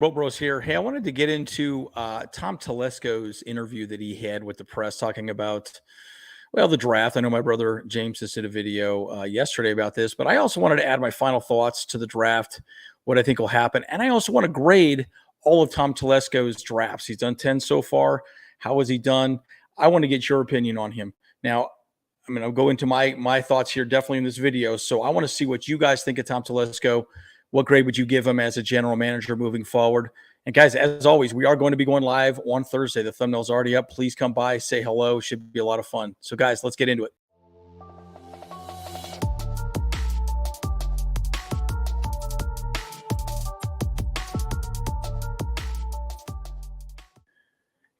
Bros here. Hey, I wanted to get into Tom Telesco's interview that he had with the press talking about, well, the draft. I know my brother James just did a video yesterday about this, but I also wanted to add my final thoughts to the draft, what I think will happen. And I also want to grade all of Tom Telesco's drafts. He's done 10 so far. How has he done? I want to get your opinion on him. Now, I'll go into my thoughts here definitely in this video. So I want to see what you guys think of Tom Telesco. What grade would you give him as a general manager moving forward? And guys, as always, we are going to be going live on Thursday. The thumbnail's already up. Please come by, say hello. Should be a lot of fun. So guys, let's get into it.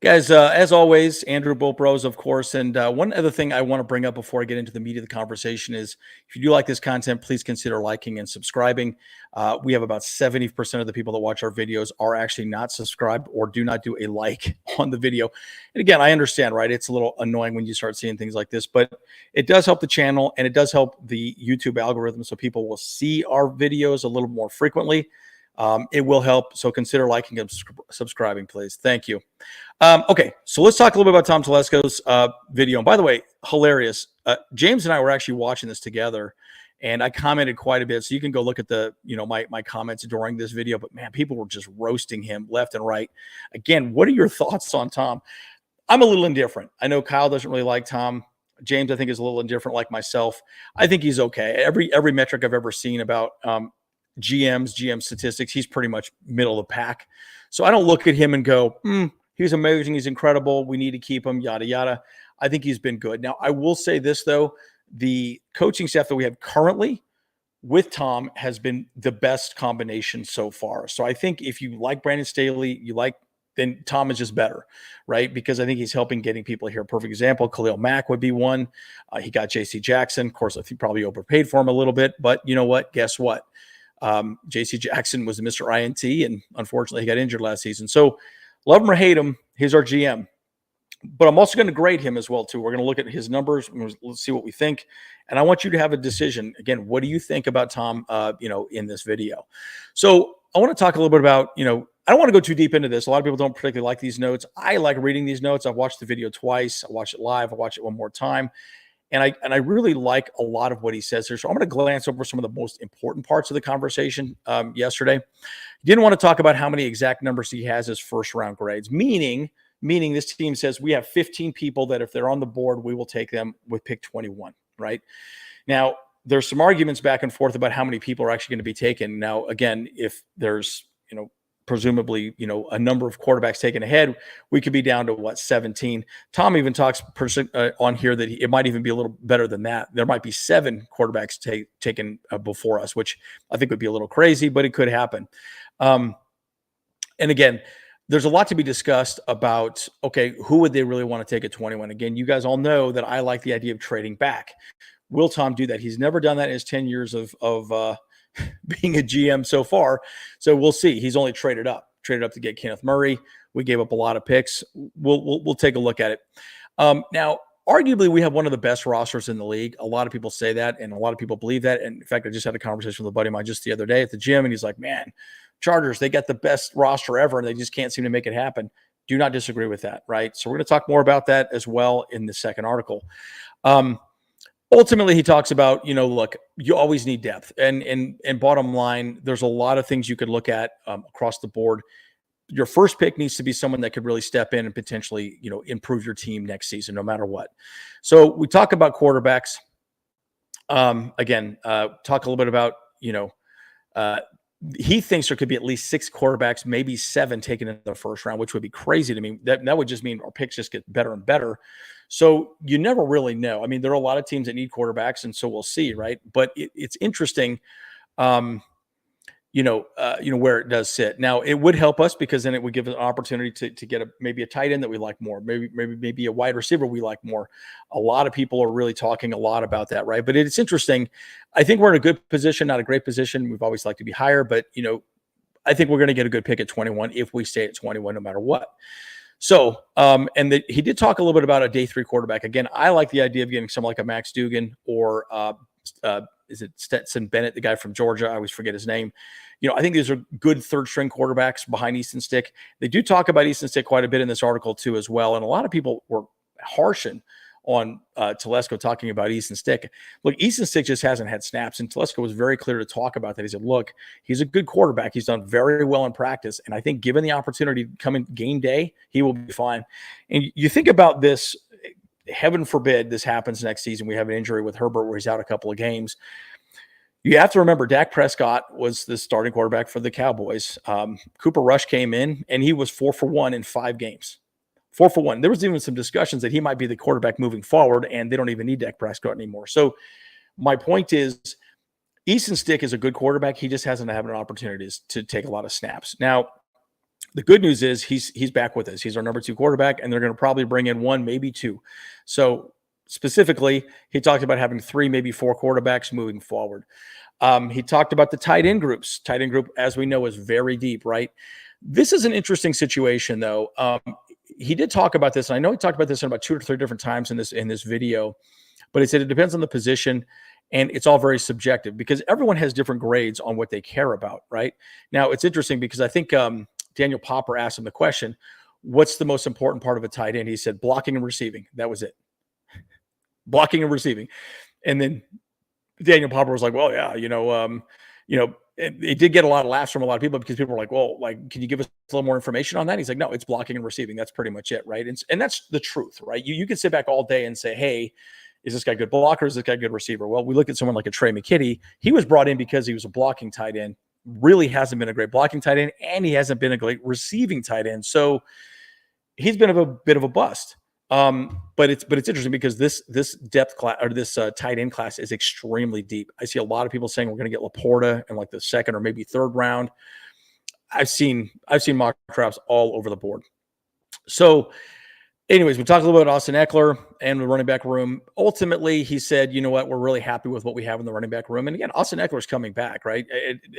Guys, as always, Andrew Bros, of course. And one other thing I want to bring up before I get into the meat of the conversation is if you do like this content, please consider liking and subscribing. We have about 70% of the people that watch our videos are actually not subscribed or do not do a like on the video. And again, I understand, right? It's a little annoying when you start seeing things like this, but it does help the channel and it does help the YouTube algorithm so people will see our videos a little more frequently. It will help. So consider liking and subscribing, please. Thank you. Okay, so let's talk a little bit about Tom Telesco's video. And by the way, hilarious. James and I were actually watching this together, and I commented quite a bit. So you can go look at the, my comments during this video. But man, people were just roasting him left and right. Again, what are your thoughts on Tom? I'm a little indifferent. I know Kyle doesn't really like Tom. James, I think, is a little indifferent, like myself. I think he's okay. Every metric I've ever seen about GM statistics, he's pretty much middle of the pack. So I don't look at him and go, he's amazing, he's incredible, we need to keep him, yada, yada. I think he's been good. Now, I will say this, though. The coaching staff that we have currently with Tom has been the best combination so far. So I think if you like Brandon Staley, then Tom is just better, right? Because I think he's helping getting people here. Perfect example, Khalil Mack would be one. He got J.C. Jackson. Of course, I think probably overpaid for him a little bit. But you know what? Guess what? J.C. Jackson was Mr. INT, and unfortunately, he got injured last season. So love him or hate him, he's our GM. But I'm also going to grade him as well, too. We're going to look at his numbers. Let's see what we think. And I want you to have a decision. Again, what do you think about Tom, in this video? So I want to talk a little bit about, I don't want to go too deep into this. A lot of people don't particularly like these notes. I like reading these notes. I've watched the video twice. I watched it live. I watched it one more time. And I really like a lot of what he says here. So I'm going to glance over some of the most important parts of the conversation yesterday. He didn't want to talk about how many exact numbers he has as first-round grades, meaning this team says we have 15 people that if they're on the board, we will take them with pick 21, right? Now, there's some arguments back and forth about how many people are actually going to be taken. Now, again, if there's, presumably, a number of quarterbacks taken ahead, we could be down to 17. Tom even talks on here that it might even be a little better than that. There might be 7 quarterbacks taken before us, which I think would be a little crazy, but it could happen. And again, there's a lot to be discussed about, okay, who would they really want to take at 21? Again, you guys all know that I like the idea of trading back. Will Tom do that? He's never done that in his 10 years of being a GM so far. So we'll see. He's only traded up to get Kenneth Murray. We gave up a lot of picks. We'll take a look at it. Now, arguably, we have one of the best rosters in the league. A lot of people say that, and a lot of people believe that. And in fact, I just had a conversation with a buddy of mine just the other day at the gym, and he's like, man, Chargers, they got the best roster ever, and they just can't seem to make it happen. Do not disagree with that, right? So we're going to talk more about that as well in the second article. Ultimately, he talks about, look, you always need depth. And bottom line, there's a lot of things you could look at across the board. Your first pick needs to be someone that could really step in and potentially, improve your team next season, no matter what. So we talk about quarterbacks. Talk a little bit about, he thinks there could be at least 6 quarterbacks, maybe 7 taken in the first round, which would be crazy to me. That would just mean our picks just get better and better. So you never really know. I mean, there are a lot of teams that need quarterbacks, and so we'll see, right? But it's interesting, where it does sit. Now, it would help us because then it would give us an opportunity to get maybe a tight end that we like more, maybe a wide receiver we like more. A lot of people are really talking a lot about that, right? But it's interesting. I think we're in a good position, not a great position. We've always liked to be higher, but I think we're going to get a good pick at 21 if we stay at 21, no matter what. So, he did talk a little bit about a day 3 quarterback. Again, I like the idea of getting someone like a Max Duggan or is it Stetson Bennett, the guy from Georgia? I always forget his name. I think these are good third string quarterbacks behind Easton Stick. They do talk about Easton Stick quite a bit in this article too, as well. And a lot of people were harshing on Telesco talking about Easton Stick. Look, Easton Stick just hasn't had snaps, and Telesco was very clear to talk about that. He said, look, he's a good quarterback. He's done very well in practice, and I think given the opportunity to come in game day, he will be fine. And you think about this, heaven forbid this happens next season. We have an injury with Herbert where he's out a couple of games. You have to remember Dak Prescott was the starting quarterback for the Cowboys. Cooper Rush came in, and he was 4 for 1 in 5 games. 4 for 1. There was even some discussions that he might be the quarterback moving forward, and they don't even need Dak Prescott anymore. So my point is, Easton Stick is a good quarterback. He just hasn't had an opportunity to take a lot of snaps. Now, the good news is he's back with us. He's our number 2 quarterback, and they're going to probably bring in 1, maybe 2. So specifically, he talked about having 3, maybe 4 quarterbacks moving forward. He talked about the tight end groups. Tight end group, as we know, is very deep, right? This is an interesting situation, though. He did talk about this, and I know he talked about this in about 2 or 3 different times in this video, but he said it depends on the position, and it's all very subjective because everyone has different grades on what they care about, right? Now, it's interesting because I think Daniel Popper asked him the question, what's the most important part of a tight end? He said blocking and receiving. That was it. Blocking and receiving. And then Daniel Popper was like, well, yeah, it did get a lot of laughs from a lot of people because people were like, well, can you give us a little more information on that? He's like, no, it's blocking and receiving. That's pretty much it, right? And that's the truth, right? You can sit back all day and say, hey, is this guy a good blocker? Is this guy a good receiver? Well, we look at someone like a Trey McKitty. He was brought in because he was a blocking tight end. Really hasn't been a great blocking tight end, and he hasn't been a great receiving tight end. So he's been a bit of a bust. But it's interesting because this depth class or this tight end class is extremely deep. I see a lot of people saying we're going to get Laporta in like the 2nd or maybe 3rd round. I've seen mock drafts all over the board. So anyways, we talked a little bit about Austin Eckler and the running back room. Ultimately, he said, you know what, we're really happy with what we have in the running back room. And again, Austin Eckler's coming back, right?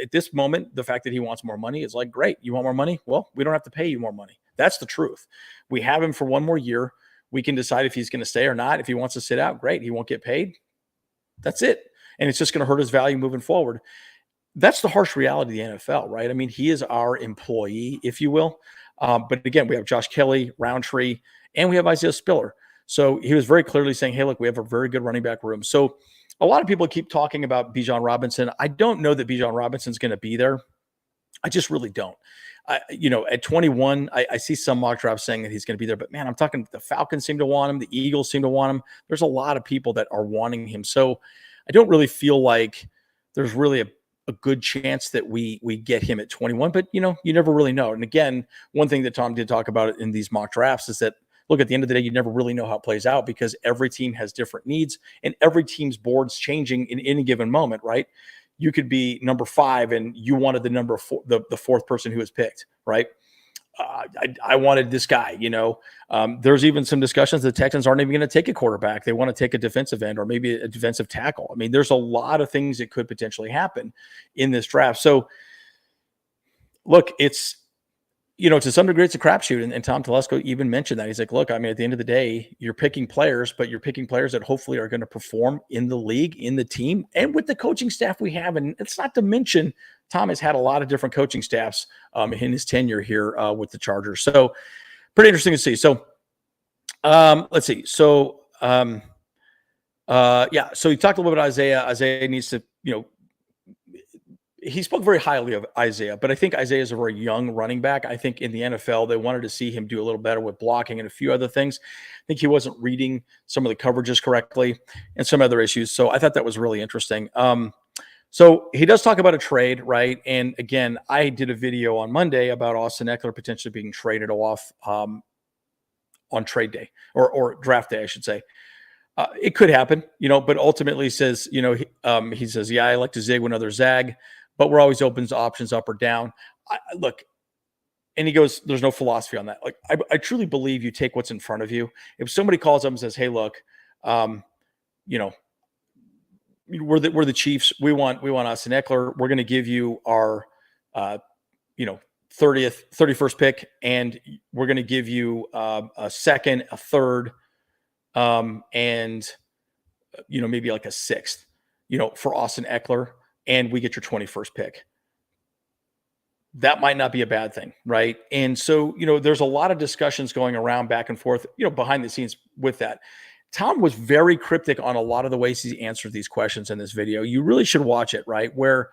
At this moment, the fact that he wants more money is like, great. You want more money? Well, we don't have to pay you more money. That's the truth. We have him for 1 more year. We can decide if he's going to stay or not. If he wants to sit out, great. He won't get paid. That's it. And it's just going to hurt his value moving forward. That's the harsh reality of the NFL, right? I mean, he is our employee, if you will. But again, we have Josh Kelly, Roundtree, and we have Isaiah Spiller. So he was very clearly saying, hey, look, we have a very good running back room. So a lot of people keep talking about Bijan Robinson. I don't know that Bijan Robinson's going to be there. I just really don't. At 21, I see some mock drafts saying that he's going to be there, but man, I'm talking the Falcons seem to want him. The Eagles seem to want him. There's a lot of people that are wanting him. So I don't really feel like there's really a good chance that we get him at 21, but you never really know. And again, one thing that Tom did talk about in these mock drafts is that, look, at the end of the day, you never really know how it plays out because every team has different needs and every team's board's changing in any given moment, right? You could be number 5 and you wanted the number 4, the 4th person who was picked, right? I wanted this guy, There's even some discussions the Texans aren't even going to take a quarterback. They want to take a defensive end or maybe a defensive tackle. I mean, there's a lot of things that could potentially happen in this draft. So, look, it's, to some degree, it's a crapshoot. And Tom Telesco even mentioned that. He's like, look, I mean, at the end of the day, you're picking players, but you're picking players that hopefully are going to perform in the league, in the team, and with the coaching staff we have. And it's not to mention Tom has had a lot of different coaching staffs in his tenure here with the Chargers. So pretty interesting to see. So let's see. So, so he talked a little bit about Isaiah. Isaiah needs to, he spoke very highly of Isaiah, but I think Isaiah is a very young running back. I think in the NFL, they wanted to see him do a little better with blocking and a few other things. I think he wasn't reading some of the coverages correctly and some other issues. So I thought that was really interesting. So he does talk about a trade, right? And again, I did a video on Monday about Austin Eckler potentially being traded off on trade day or draft day, I should say. It could happen, but ultimately he says, he says, yeah, I like to zig when others zag, but we're always open to options up or down. Look, and he goes, there's no philosophy on that. Like, I truly believe you take what's in front of you. If somebody calls up and says, hey, look, we're the Chiefs. We want Austin Eckler. We're going to give you our, 31st pick, and we're going to give you a second, a third, and maybe like a 6th. for Austin Eckler, and we get your 21st pick. That might not be a bad thing, right? And so, there's a lot of discussions going around back and forth, behind the scenes with that. Tom was very cryptic on a lot of the ways he answered these questions in this video. You really should watch it, right? Where,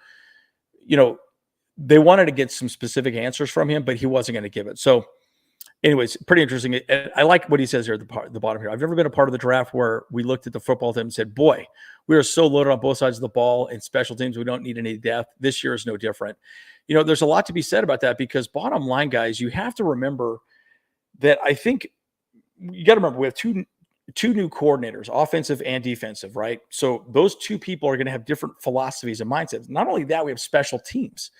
they wanted to get some specific answers from him, but he wasn't going to give it. So, anyways, pretty interesting. I like what he says here at the bottom here. I've never been a part of the draft where we looked at the football team and said, boy, we are so loaded on both sides of the ball and special teams. We don't need any depth. This year is no different. There's a lot to be said about that, because bottom line, guys, you have to remember that I think you got to remember we have two new coordinators, offensive and defensive, right? So those two people are going to have different philosophies and mindsets. Not only that, we have special teams.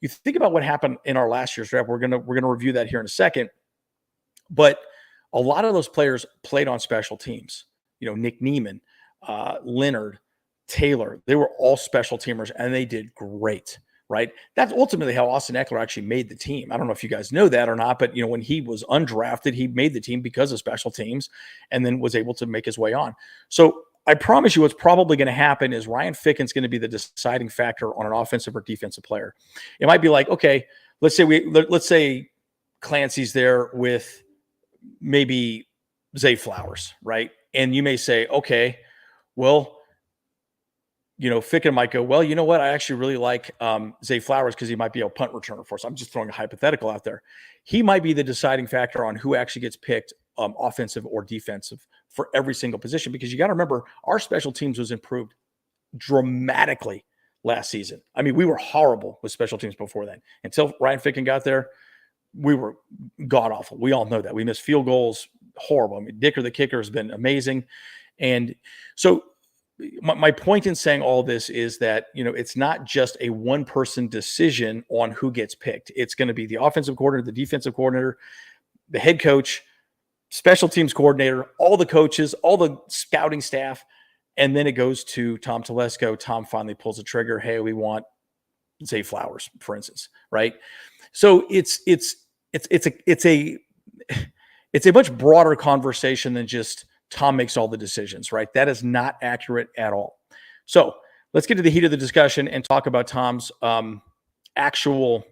You think about what happened in our last year's draft. We're gonna review that here in a second. But a lot of those players played on special teams. Nick Neiman, Leonard, Taylor, they were all special teamers, and they did great, right? That's ultimately how Austin Eckler actually made the team. I don't know if you guys know that or not, but, when he was undrafted, he made the team because of special teams and then was able to make his way on. So I promise you what's probably going to happen is Ryan Ficken's going to be the deciding factor on an offensive or defensive player. It might be like, okay, let's say Clancy's there with maybe Zay Flowers, right? And you may say, okay, well, Ficken might go, well, you know what? I actually really like Zay Flowers because he might be a punt returner for us. I'm just throwing a hypothetical out there. He might be the deciding factor on who actually gets picked, offensive or defensive, for every single position, because you got to remember our special teams was improved dramatically last season. I mean, we were horrible with special teams before then. Until Ryan Ficken got there, we were god awful. We all know that. We missed field goals, horrible. I mean, Dicker, the kicker, has been amazing. And so my point in saying all this is that, it's not just a one-person decision on who gets picked. It's going to be the offensive coordinator, the defensive coordinator, the head coach, special teams coordinator, all the coaches, all the scouting staff, and then it goes to Tom Telesco. Tom finally pulls the trigger. Hey, we want Zay Flowers, for instance, right? So it's a much broader conversation than just Tom makes all the decisions, right? That is not accurate at all. So let's get to the heat of the discussion and talk about Tom's actual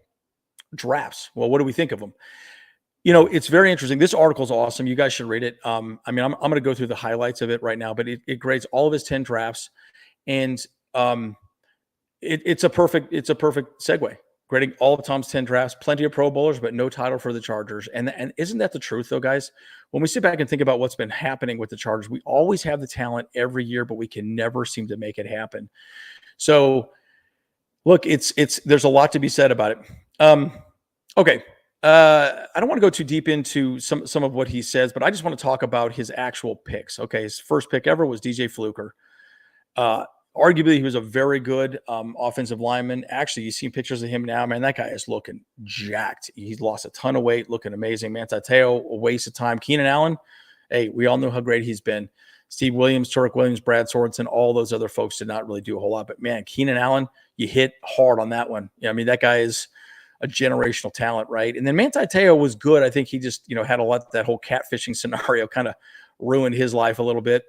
drafts. Well, what do we think of them? It's very interesting. This article is awesome. You guys should read it. I'm going to go through the highlights of it right now, but it grades all of his 10 drafts, and it's a perfect segue. Grading all of Tom's 10 drafts, plenty of Pro Bowlers, but no title for the Chargers. And isn't that the truth, though, guys? When we sit back and think about what's been happening with the Chargers, we always have the talent every year, but we can never seem to make it happen. So, look, there's a lot to be said about it. Okay. I don't want to go too deep into some of what he says, but I just want to talk about his actual picks. Okay, his first pick ever was DJ Fluker. Arguably, he was a very good offensive lineman. Actually, you see pictures of him now, man, that guy is looking jacked. He's lost a ton of weight, looking amazing. Manti Te'o, a waste of time. Keenan Allen, hey, we all know how great he's been. Steve Williams, Turk Williams, Brad Sorensen, all those other folks did not really do a whole lot. But, man, Keenan Allen, you hit hard on that one. Yeah, I mean, that guy is a generational talent, right? And then Manti Te'o was good. I think he just, had a lot, that whole catfishing scenario kind of ruined his life a little bit.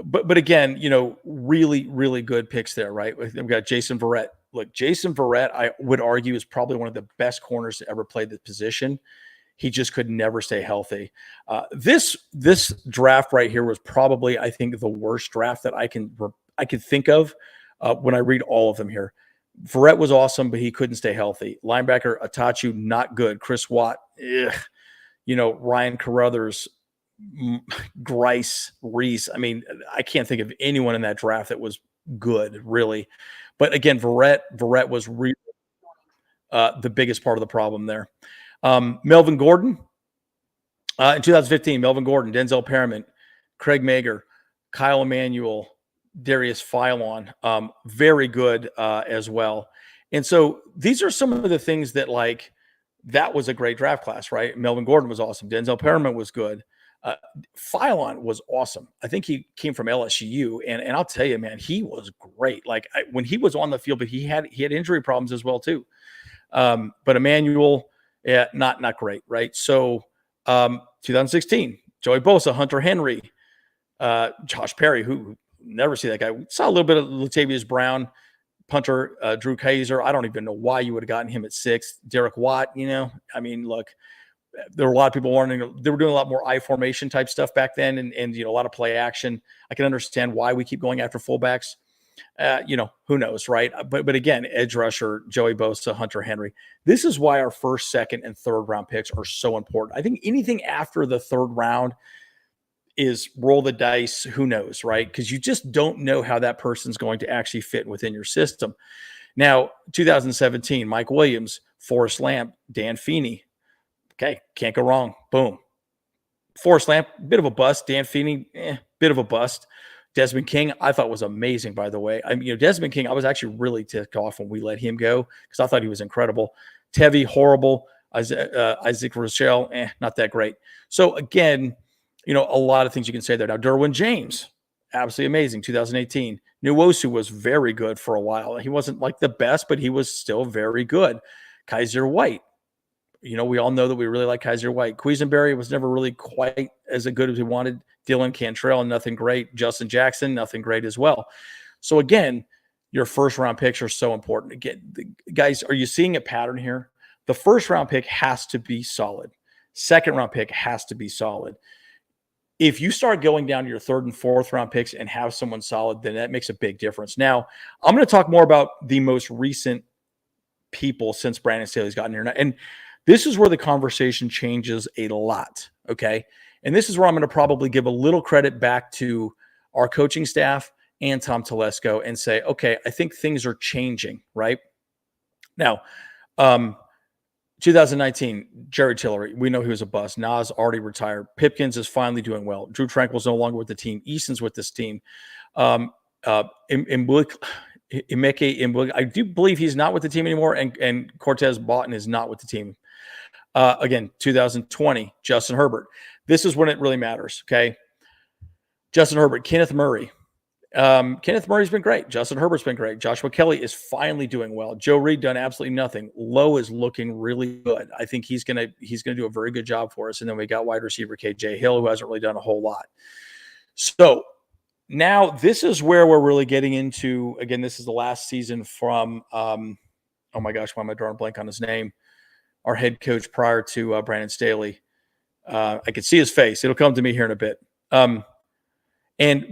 But again, really, really good picks there, right? We've got Jason Verrett. Look, Jason Verrett, I would argue, is probably one of the best corners to ever play the position. He just could never stay healthy. This draft right here was probably, I think, the worst draft that I could think of when I read all of them here. Verrett was awesome, but he couldn't stay healthy. Linebacker Atachu, not good. Chris Watt, Ryan Carruthers, Grice, Reese. I mean, I can't think of anyone in that draft that was good, really. But again, Verrett was really the biggest part of the problem there. Melvin Gordon, in 2015, Melvin Gordon, Denzel Perriman, Craig Mager, Kyle Emanuel, Darius Philon, very good as well. And so these are some of the things that, that was a great draft class, right? Melvin Gordon was awesome. Denzel Perriman was good. Philon was awesome. I think he came from LSU, and I'll tell you, man, he was great. When he was on the field, but he had injury problems as well too. But Emmanuel, yeah, not great, right? So 2016, Joey Bosa, Hunter Henry, Josh Perry, who never see that guy. We saw a little bit of Latavius Brown, punter, Drew Kaiser. I don't even know why you would have gotten him at 6. Derek Watt, I mean, look, there were a lot of people they were doing a lot more I formation type stuff back then, and a lot of play action. I can understand why we keep going after fullbacks. Who knows, right? But again, edge rusher, Joey Bosa, Hunter Henry. This is why our first, second, and third round picks are so important. I think anything after the third round is roll the dice. Who knows, right? Because you just don't know how that person's going to actually fit within your system. Now, 2017, Mike Williams, Forrest Lamp, Dan Feeney. Okay, can't go wrong. Boom. Forrest Lamp, bit of a bust. Dan Feeney, bit of a bust. Desmond King, I thought was amazing, by the way. Desmond King, I was actually really ticked off when we let him go because I thought he was incredible. Tevy, horrible. Isaac Rochelle, not that great. So again, a lot of things you can say there. Now, Derwin James, absolutely amazing. 2018. Nwosu was very good for a while. He wasn't like the best, but he was still very good. Kaiser White. We all know that we really like Kaiser White. Quisenberry was never really quite as good as we wanted. Dylan Cantrell, nothing great. Justin Jackson, nothing great as well. So again, your first round picks are so important. Again, guys, are you seeing a pattern here? The first round pick has to be solid. Second round pick has to be solid. If you start going down to your third and fourth round picks and have someone solid, then that makes a big difference. Now, I'm going to talk more about the most recent people since Brandon Staley's gotten here. And this is where the conversation changes a lot, okay? And this is where I'm going to probably give a little credit back to our coaching staff and Tom Telesco and say, okay, I think things are changing, right? Now, 2019, Jerry Tillery, we know he was a bust. Nas already retired. Pipkins is finally doing well. Drew Tranquil's no longer with the team. Easton's with this team. Emeke, I do believe he's not with the team anymore, and Cortez Boughton is not with the team. Again, 2020, Justin Herbert. This is when it really matters, okay? Justin Herbert, Kenneth Murray. Kenneth Murray's been great. Justin Herbert's been great. Joshua Kelly is finally doing well. Joe Reed done absolutely nothing. Lowe is looking really good. I think he's gonna do a very good job for us. And then we got wide receiver KJ Hill, who hasn't really done a whole lot. So now this is where we're really getting into. Again, this is the last season from. Oh my gosh, why am I drawing a blank on his name? Our head coach prior to Brandon Staley. I could see his face. It'll come to me here in a bit. And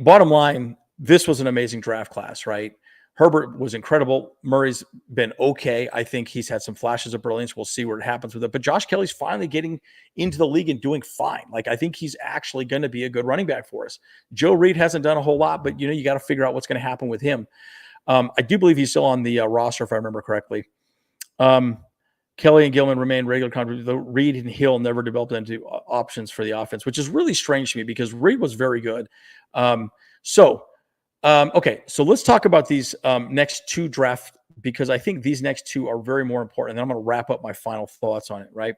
bottom line, this was an amazing draft class, right? Herbert was incredible. Murray's been okay. I think he's had some flashes of brilliance. We'll see what happens with it. But Josh Kelly's finally getting into the league and doing fine. Like, I think he's actually going to be a good running back for us. Joe Reed hasn't done a whole lot, but, you got to figure out what's going to happen with him. I do believe he's still on the roster, if I remember correctly. Kelly and Gilman remain regular contributors, though Reed and Hill never developed into options for the offense, which is really strange to me because Reed was very good. Okay, so let's talk about these next two drafts because I think these next two are very more important. And then I'm going to wrap up my final thoughts on it, right?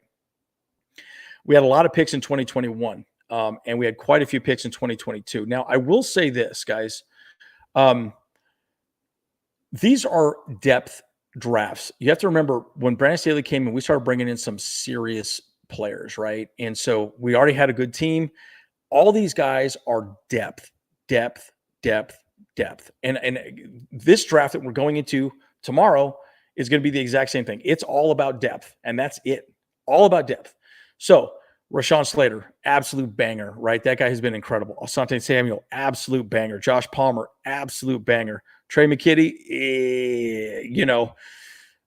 We had a lot of picks in 2021, and we had quite a few picks in 2022. Now, I will say this, guys. These are depth drafts. You have to remember when Brandon Staley came in, we started bringing in some serious players, right? And so we already had a good team. All these guys are depth. And this draft that we're going into tomorrow is going to be the exact same thing. It's all about depth, and that's it. All about depth. So Rashawn Slater, absolute banger, right? That guy has been incredible. Asante Samuel, absolute banger. Josh Palmer, absolute banger. Trey McKitty,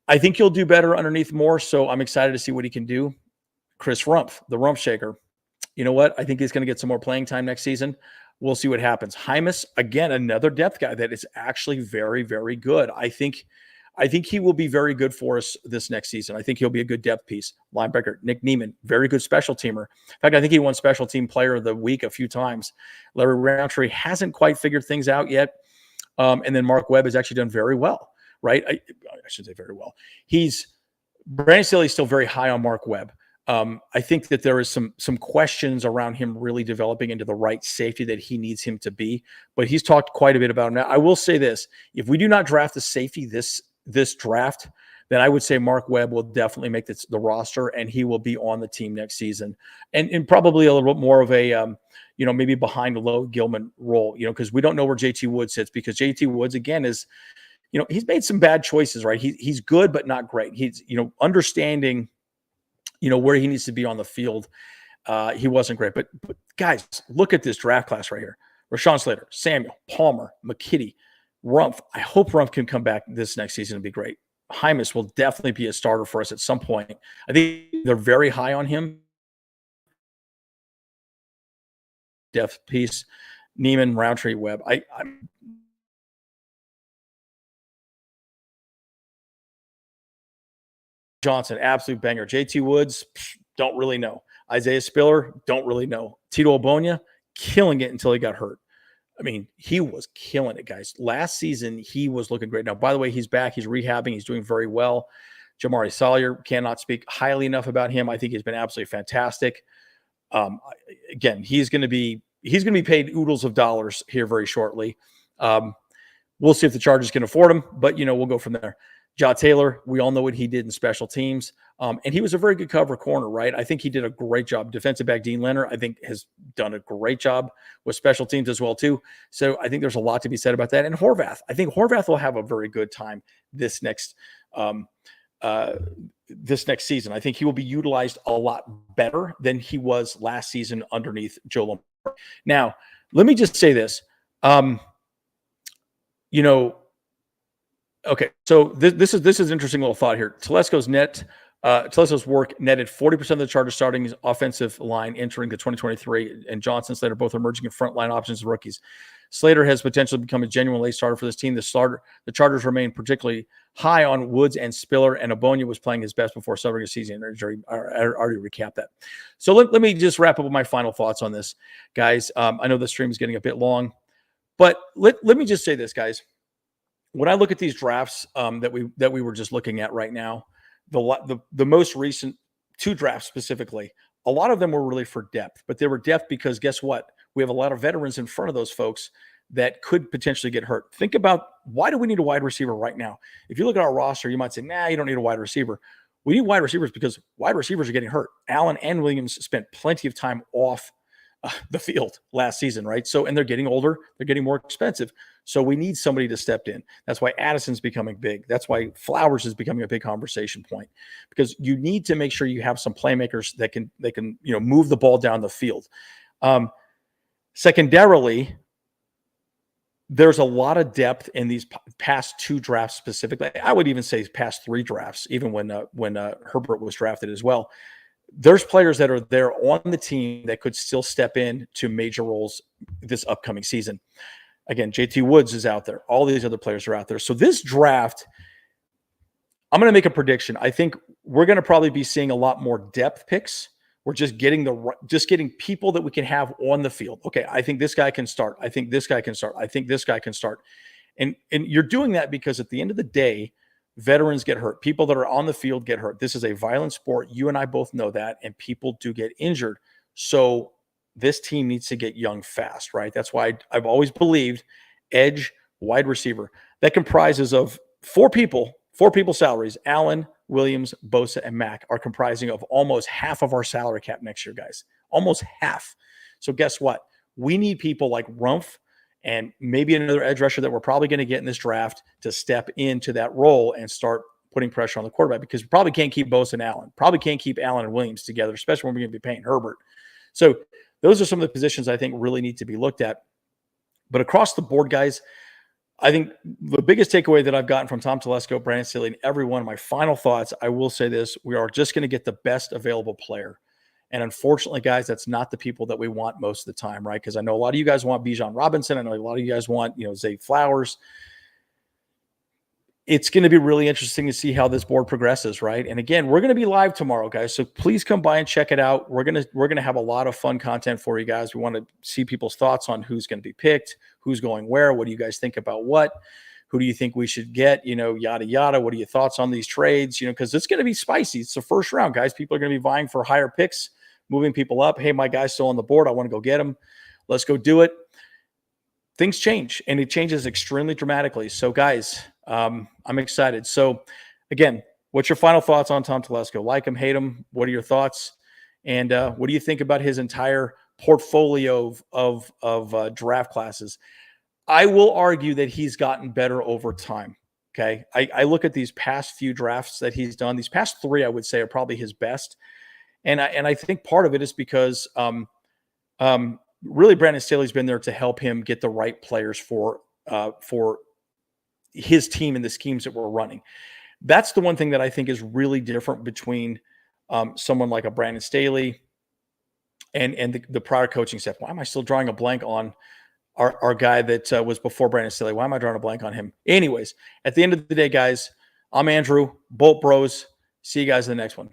I think he'll do better underneath more, so I'm excited to see what he can do. Chris Rumpf, the Rump Shaker. You know what? I think he's going to get some more playing time next season. We'll see what happens. Hymas, again, another depth guy that is actually very, very good. I think he will be very good for us this next season. I think he'll be a good depth piece. Linebacker, Nick Neiman, very good special teamer. In fact, I think he won Special Team Player of the Week a few times. Larry Roundtree hasn't quite figured things out yet. And then Mark Webb has actually done very well, right? I should say very well. Brandon Staley's still very high on Mark Webb. I think that there is some questions around him really developing into the right safety that he needs him to be, but he's talked quite a bit about it. Now, I will say this: if we do not draft a safety this draft, then I would say Mark Webb will definitely make the roster, and he will be on the team next season, and probably a little bit more of a maybe behind a low Gilman role, because we don't know where JT Woods sits, because JT Woods again is, he's made some bad choices, right? He's good but not great. He's understanding where he needs to be on the field. He wasn't great, but guys, look at this draft class right here: Rashawn Slater, Samuel, Palmer, McKitty, Rumpf. I hope Rumpf can come back this next season and be great. Hymas will definitely be a starter for us at some point. I think they're very high on him. Depth piece: Neiman, Roundtree, Webb. I'm Johnson, absolute banger. JT Woods, don't really know. Isaiah Spiller, don't really know. Tito Obonya, killing it until he got hurt. I mean, he was killing it, guys. Last season, he was looking great. Now, by the way, he's back. He's rehabbing. He's doing very well. Jamari Salyer, cannot speak highly enough about him. I think he's been absolutely fantastic. Again, he's going to be paid oodles of dollars here very shortly. We'll see if the Chargers can afford him, but we'll go from there. Ja Taylor, we all know what he did in special teams. And he was a very good cover corner, right? I think he did a great job. Defensive back Dean Leonard, I think, has done a great job with special teams as well, too. So I think there's a lot to be said about that. And Horvath, I think Horvath will have a very good time this next season. I think he will be utilized a lot better than he was last season underneath Joe Lombardi. Now, let me just say this. Okay, so this is an interesting little thought here. Telesco's work netted 40% of the Chargers starting offensive line entering the 2023, and Johnson and Slater both emerging in frontline options as rookies. Slater has potentially become a genuine late starter for this team. The Chargers remain particularly high on Woods and Spiller, and Obonya was playing his best before suffering a season injury. I already recapped that. So let me just wrap up with my final thoughts on this, guys. I know the stream is getting a bit long, but let me just say this, guys. When I look at these drafts that we were just looking at right now, the most recent two drafts specifically, a lot of them were really for depth, but they were depth because guess what? We have a lot of veterans in front of those folks that could potentially get hurt. Think about, why do we need a wide receiver right now? If you look at our roster, you might say, nah, you don't need a wide receiver. We need wide receivers because wide receivers are getting hurt. Allen and Williams spent plenty of time off the field last season, right? So, and they're getting older, they're getting more expensive. So we need somebody to step in. That's why Addison's becoming big. That's why Flowers is becoming a big conversation point, because you need to make sure you have some playmakers that can move the ball down the field. Secondarily, there's a lot of depth in these past two drafts specifically. I would even say past three drafts, even when Herbert was drafted as well. There's players that are there on the team that could still step in to major roles this upcoming season. Again, JT Woods is out there. All these other players are out there. So this draft, I'm going to make a prediction. I think we're going to probably be seeing a lot more depth picks. We're just getting people that we can have on the field. Okay, I think this guy can start. I think this guy can start. I think this guy can start. And you're doing that because at the end of the day, veterans get hurt. People that are on the field get hurt. This is a violent sport. You and I both know that, and people do get injured. So this team needs to get young fast, right? That's why I've always believed edge, wide receiver. That comprises of four people salaries. Allen, Williams, Bosa, and Mack are comprising of almost half of our salary cap next year, guys. Almost half. So guess what? We need people like Rumpf and maybe another edge rusher that we're probably going to get in this draft to step into that role and start putting pressure on the quarterback, because we probably can't keep Bosa and Allen. Probably can't keep Allen and Williams together, especially when we're going to be paying Herbert. So those are some of the positions I think really need to be looked at. But across the board, guys, I think the biggest takeaway that I've gotten from Tom Telesco, Brandon Staley, and every one of my final thoughts, I will say this: we are just going to get the best available player. And unfortunately, guys, that's not the people that we want most of the time, right? Because I know a lot of you guys want Bijan Robinson. I know a lot of you guys want, Zay Flowers. It's going to be really interesting to see how this board progresses, right? And again, we're going to be live tomorrow, guys. So please come by and check it out. We're going to have a lot of fun content for you guys. We want to see people's thoughts on who's going to be picked, who's going where. What do you guys think about what? Who do you think we should get? Yada, yada. What are your thoughts on these trades? Because it's going to be spicy. It's the first round, guys. People are going to be vying for higher picks, moving people up. Hey, my guy's still on the board. I want to go get him. Let's go do it. Things change, and it changes extremely dramatically. So, guys, I'm excited. So, again, What's your final thoughts on Tom Telesco? Like him, hate him? What are your thoughts? And what do you think about his entire portfolio of draft classes? I will argue that he's gotten better over time. Okay. I look at these past few drafts that he's done. These past three, I would say, are probably his best. And I think part of it is because really Brandon Staley's been there to help him get the right players for his team and the schemes that we're running. That's the one thing that I think is really different between someone like a Brandon Staley and the prior coaching staff. Why am I still drawing a blank on our guy that was before Brandon Staley? Why am I drawing a blank on him? Anyways, at the end of the day, guys, I'm Andrew, Bolt Bros. See you guys in the next one.